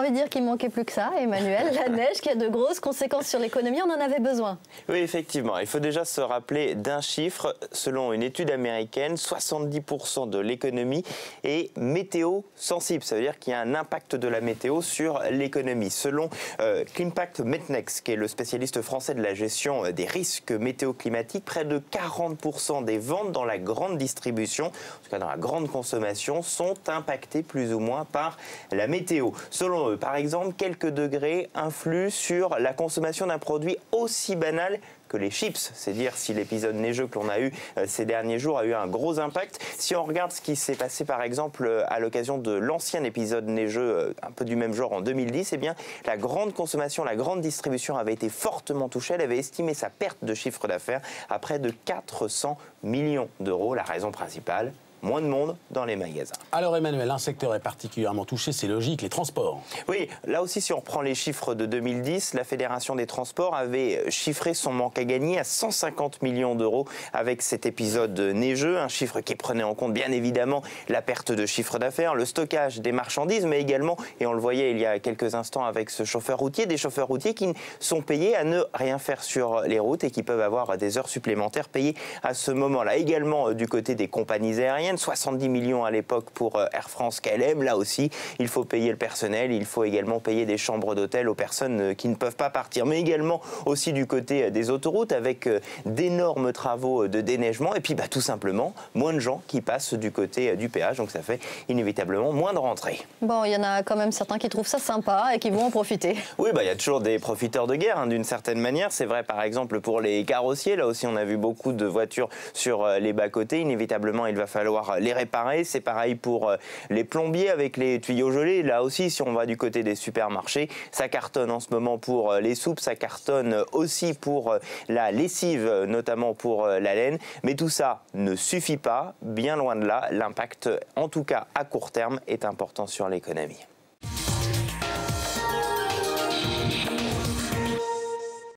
envie de dire qu'il manquait plus que ça, Emmanuel. La neige qui a de grosses conséquences sur l'économie, on en avait besoin. Oui, effectivement. Il faut déjà se rappeler d'un chiffre. Selon une étude américaine, 70% de l'économie est météo sensible. Ça veut dire qu'il y a un impact de la météo sur l'économie. Selon Climpact Metnex, qui est le spécialiste français de la gestion des risques météo-climatiques, près de 40% des ventes dans la grande distribution, en tout cas dans la grande consommation, sont impactées plus ou moins par la météo. Selon eux, par exemple, quelques degrés influent sur la consommation d'un produit aussi banal que les chips. C'est dire si l'épisode neigeux que l'on a eu ces derniers jours a eu un gros impact. Si on regarde ce qui s'est passé par exemple à l'occasion de l'ancien épisode neigeux un peu du même genre en 2010, eh bien la grande consommation, la grande distribution avait été fortement touchée. Elle avait estimé sa perte de chiffre d'affaires à près de 400 millions d'euros. La raison principale, moins de monde dans les magasins. Alors Emmanuel, un secteur est particulièrement touché, c'est logique, les transports. Oui, là aussi si on reprend les chiffres de 2010, la Fédération des transports avait chiffré son manque à gagner à 150 millions d'euros avec cet épisode neigeux, un chiffre qui prenait en compte bien évidemment la perte de chiffre d'affaires, le stockage des marchandises, mais également, et on le voyait il y a quelques instants avec ce chauffeur routier, des chauffeurs routiers qui sont payés à ne rien faire sur les routes et qui peuvent avoir des heures supplémentaires payées à ce moment-là. Également du côté des compagnies aériennes, 70 millions à l'époque pour Air France KLM. Là aussi, il faut payer le personnel, il faut également payer des chambres d'hôtel aux personnes qui ne peuvent pas partir. Mais également aussi du côté des autoroutes avec d'énormes travaux de déneigement et puis tout simplement moins de gens qui passent du côté du péage. Donc ça fait inévitablement moins de rentrées. Bon, il y en a quand même certains qui trouvent ça sympa et qui vont en profiter. Oui, il y a toujours des profiteurs de guerre d'une certaine manière. C'est vrai par exemple pour les carrossiers. Là aussi, on a vu beaucoup de voitures sur les bas-côtés. Inévitablement, il va falloir les réparer. C'est pareil pour les plombiers avec les tuyaux gelés. Là aussi, si on va du côté des supermarchés, ça cartonne en ce moment pour les soupes, ça cartonne aussi pour la lessive, notamment pour la laine. Mais tout ça ne suffit pas, bien loin de là. L'impact, en tout cas à court terme, est important sur l'économie.